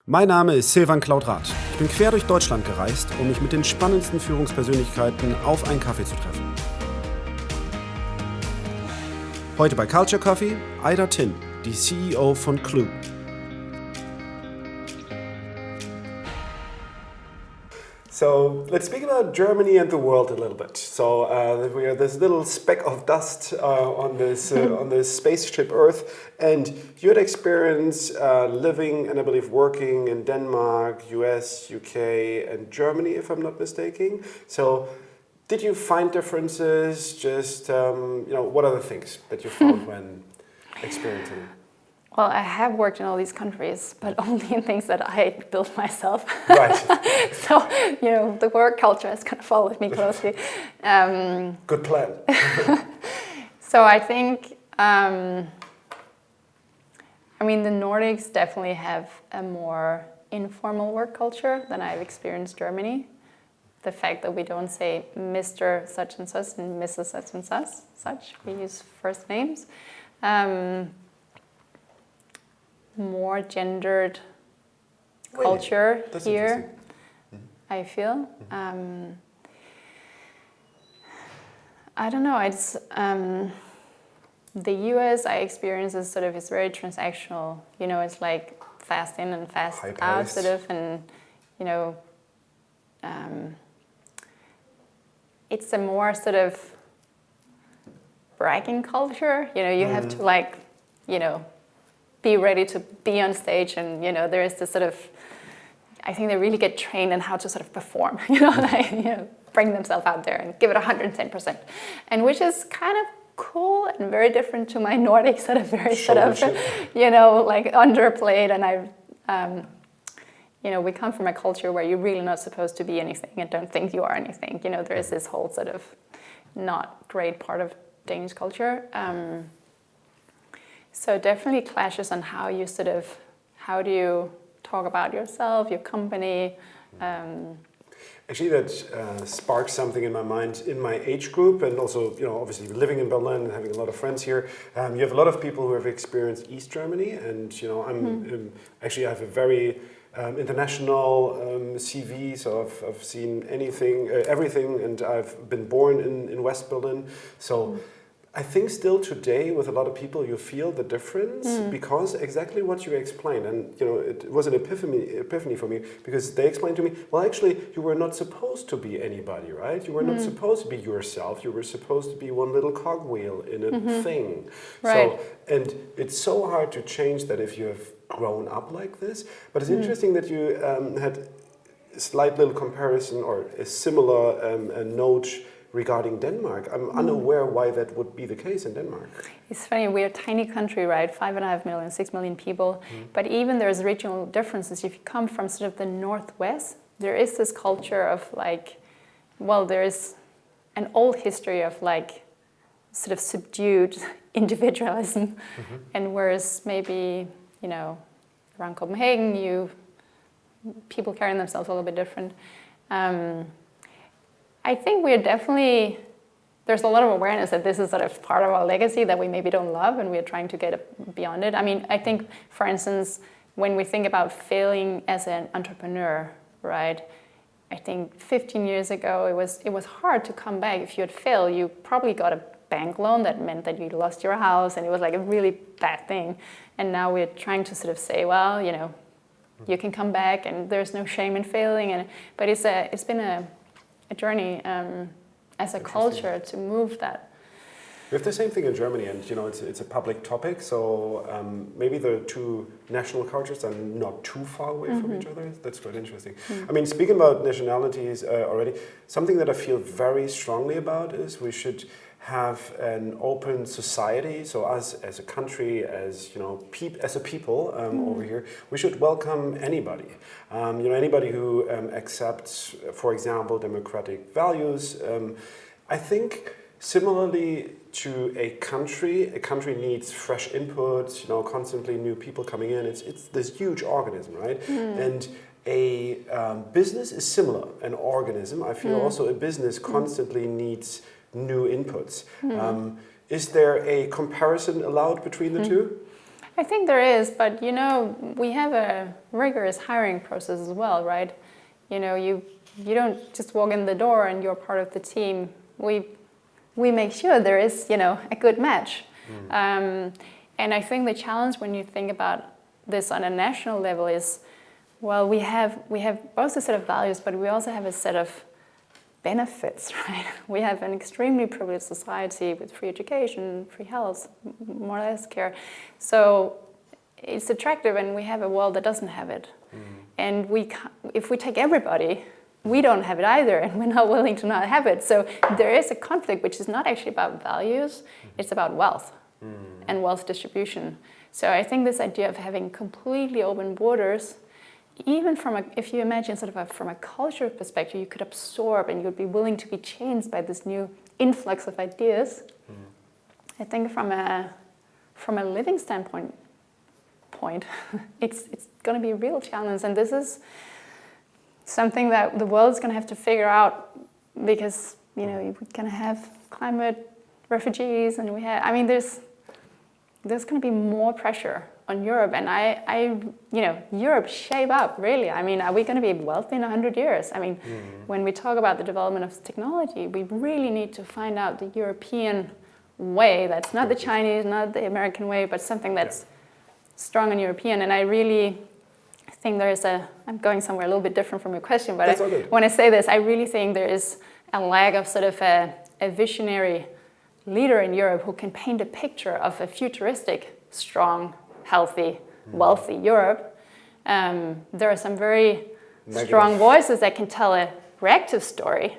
Mein Name ist Silvan Klaudrath. Ich bin quer durch Deutschland gereist, um mich mit den spannendsten Führungspersönlichkeiten auf einen Kaffee zu treffen. Heute bei Culture Coffee Ida Tin, die CEO von Clue. So let's speak about Germany and the world a little bit. So we are this little speck of dust on this spaceship Earth, and you had experience living and I believe working in Denmark, US, UK, and Germany, if I'm not mistaken. So did you find differences? Just what are the things that you found when experiencing? Well, I have worked in all these countries, but only in things that I built myself. Right. So, the work culture has kind of followed me closely. Good plan. So I think, the Nordics definitely have a more informal work culture than I've experienced Germany. The fact that we don't say Mr. such and such and Mrs. such and such, we use first names. More gendered culture here, I feel. I don't know. It's the US I experience is it's very transactional. It's like fast in and fast out, and it's a more bragging culture. You have to be ready to be on stage, and there is this I think they really get trained in how to perform, bring themselves out there and give it 110%, and which is kind of cool and very different to my Nordic very underplayed, and we come from a culture where you're really not supposed to be anything and don't think you are anything. There is this whole not great part of Danish culture. So definitely clashes on how you how do you talk about yourself, your company. Actually, that sparks something in my mind in my age group, and also, obviously living in Berlin and having a lot of friends here. You have a lot of people who have experienced East Germany, and actually I have a very international CV, so I've seen everything, and I've been born in West Berlin. So. I think still today with a lot of people you feel the difference because exactly what you explained, and it was an epiphany for me, because they explained to me, well, actually you were not supposed to be anybody, right? You were not supposed to be yourself. You were supposed to be one little cogwheel in a thing. Right. So, and it's so hard to change that if you have grown up like this. But it's interesting that you had a slight little comparison or a similar note regarding Denmark. I'm unaware why that would be the case in Denmark. It's funny, we're a tiny country, right? 5.5 million, 6 million people. But even there's regional differences. If you come from the northwest, there is this culture of there is an old history of subdued individualism. And whereas maybe, around Copenhagen, people carry themselves a little bit different. I think there's a lot of awareness that this is part of our legacy that we maybe don't love, and we're trying to get beyond it. I think, for instance, when we think about failing as an entrepreneur, right? I think 15 years ago, it was hard to come back. If you had failed, you probably got a bank loan that meant that you lost your house, and it was a really bad thing. And now we're trying to say, well, you can come back, and there's no shame in failing. But it's been a journey as a culture to move that. We have the same thing in Germany, and it's a public topic, so maybe the two national cultures are not too far away from each other. That's quite interesting. Speaking about nationalities already, something that I feel very strongly about is we should have an open society. So us as a country, as as a people over here, we should welcome anybody. Anybody who accepts, for example, democratic values. I think similarly to a country needs fresh inputs. Constantly new people coming in. It's this huge organism, right? And a business is similar. An organism. I feel also a business constantly needs new inputs. Is there a comparison allowed between the two? I think there is, but we have a rigorous hiring process as well, right? You don't just walk in the door and you're part of the team. We make sure there is, a good match. And I think the challenge when you think about this on a national level is, well, we have both a set of values, but we also have a set of benefits, right? We have an extremely privileged society with free education, free health, more or less care. So it's attractive, and we have a world that doesn't have it. And if we take everybody, we don't have it either, and we're not willing to not have it. So there is a conflict, which is not actually about values, it's about wealth and wealth distribution. So I think this idea of having completely open borders, even if you imagine from a cultural perspective, you could absorb and you'd be willing to be changed by this new influx of ideas. I think from a living standpoint, it's going to be a real challenge, and this is something that the world is going to have to figure out, because we're going to have climate refugees, and there's going to be more pressure on Europe, and Europe shape up, really. Are we going to be wealthy in 100 years? When we talk about the development of technology, we really need to find out the European way. That's not the Chinese, not the American way, but something that's strong and European. And I really think I'm going somewhere a little bit different from your question, but when I say this, I really think there is a lack of a visionary leader in Europe who can paint a picture of a futuristic, strong, healthy, wealthy Europe. There are some very strong voices that can tell a reactive story,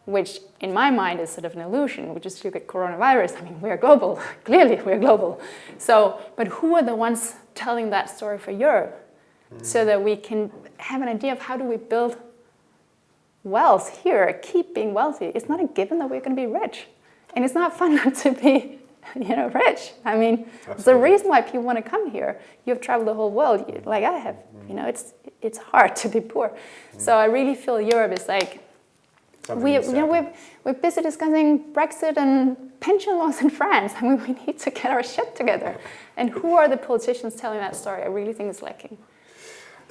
which in my mind is an illusion. We just look at coronavirus. We are global. Clearly, we're global. But who are the ones telling that story for Europe? So that we can have an idea of how do we build wealth here, keep being wealthy. It's not a given that we're going to be rich. And it's not fun not to be rich. There's a reason why people want to come here. You've traveled the whole world, like I have. It's hard to be poor. So I really feel Europe is we're busy discussing Brexit and pension laws in France. We need to get our shit together. And who are the politicians telling that story? I really think it's lacking.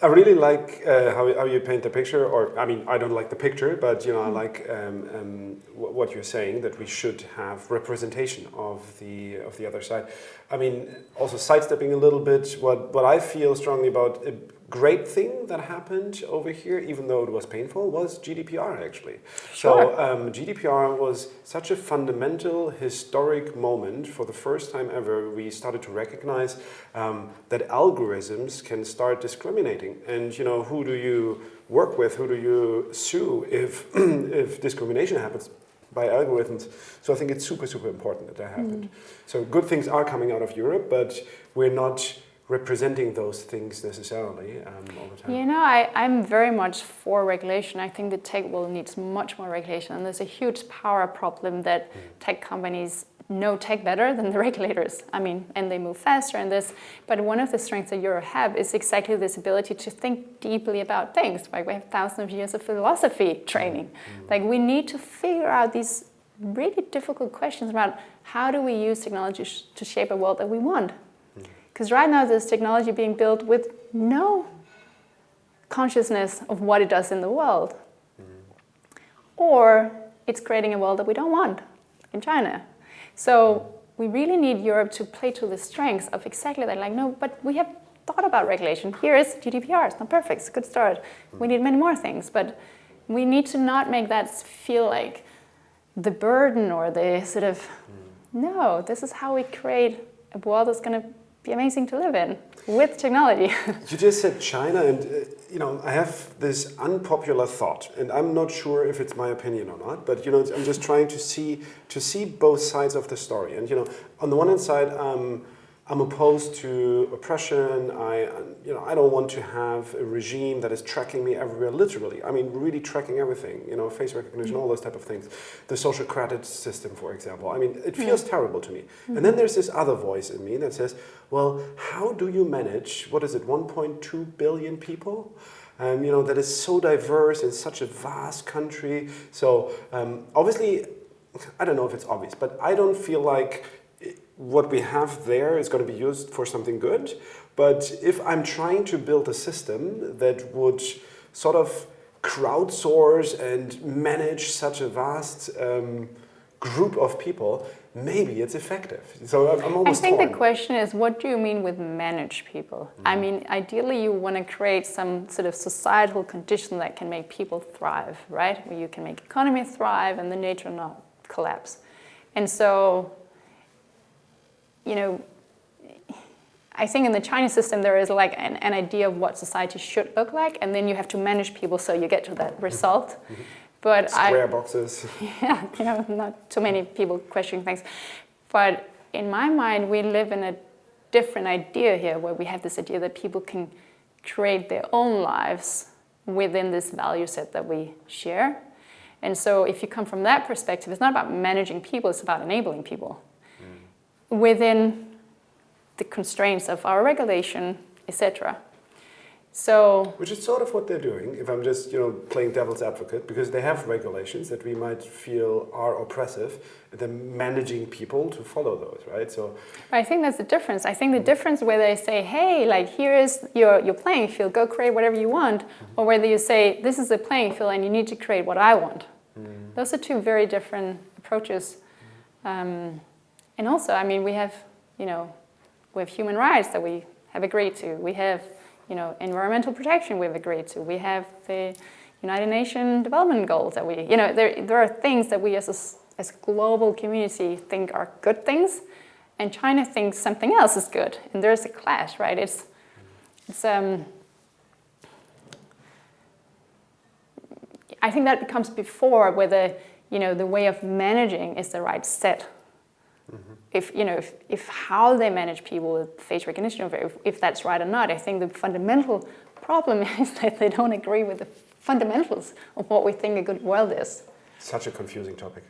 I really like how you paint the picture, I don't like the picture, but I like what you're saying, that we should have representation of the other side. Also sidestepping a little bit, what I feel strongly about a great thing that happened over here, even though it was painful, was GDPR actually. Sure. So GDPR was such a fundamental historic moment. For the first time ever, we started to recognize that algorithms can start discriminating. And who do you work with? Who do you sue if discrimination happens by algorithms? So I think it's super, super important that happened. So good things are coming out of Europe, but we're not representing those things necessarily all the time. I'm very much for regulation. I think the tech world needs much more regulation, and there's a huge power problem that tech companies know tech better than the regulators. And they move faster in this. But one of the strengths that Europe have is exactly this ability to think deeply about things. Like we have thousands of years of philosophy training. Like we need to figure out these really difficult questions about how do we use technology to shape a world that we want. Because right now there's technology being built with no consciousness of what it does in the world. Or it's creating a world that we don't want in China. So we really need Europe to play to the strengths of exactly that. No, but we have thought about regulation. Here is GDPR. It's not perfect. It's a good start. We need many more things. But we need to not make that feel like the burden or the no, this is how we create a world that's going to be amazing to live in with technology. You just said China, and I have this unpopular thought, and I'm not sure if it's my opinion or not, but I'm just trying to see both sides of the story. And on the one hand side, I'm opposed to oppression. I don't want to have a regime that is tracking me everywhere, literally. Really tracking everything, face recognition, all those type of things. The social credit system, for example. It feels terrible to me. And then there's this other voice in me that says, well, how do you manage, 1.2 billion people? That is so diverse in such a vast country. So obviously, I don't know if it's obvious, but I don't feel like what we have there is going to be used for something good. But if I'm trying to build a system that would sort of crowdsource and manage such a vast group of people, maybe it's effective. So I'm almost I think torn. the question is, what do you mean with manage people? I mean, ideally you want to create some sort of societal condition that can make people thrive, right? Where you can make economy thrive and the nature not collapse. And so, you know, I think in the Chinese system there is like an idea of what society should look like, and then you have to manage people so you get to that result. But Square boxes. Yeah, you know, not too many people questioning things. But in my mind, we live in a different idea here, where we have this idea that people can create their own lives within this value set that we share. And so if you come from that perspective, it's not about managing people, it's about enabling people within the constraints of our regulation, etc. So, which is sort of what they're doing, if I'm just, playing devil's advocate, because they have regulations that we might feel are oppressive, and they're managing people to follow those, right? So I think that's the difference. I think the difference where they say, hey, like, here is your playing field, go create whatever you want, or whether you say, this is the playing field and you need to create what I want. Those are two very different approaches. And also, I mean, we have human rights that we have agreed to. We have environmental protection we've agreed to. We have the United Nations development goals that we, there are things that we as a global community think are good things, and China thinks something else is good, and there's a clash, right? It's I think that becomes before whether, the way of managing is the right set. If how they manage people with face recognition, if that's right or not. I think the fundamental problem is that they don't agree with the fundamentals of what we think a good world is. Such a confusing topic.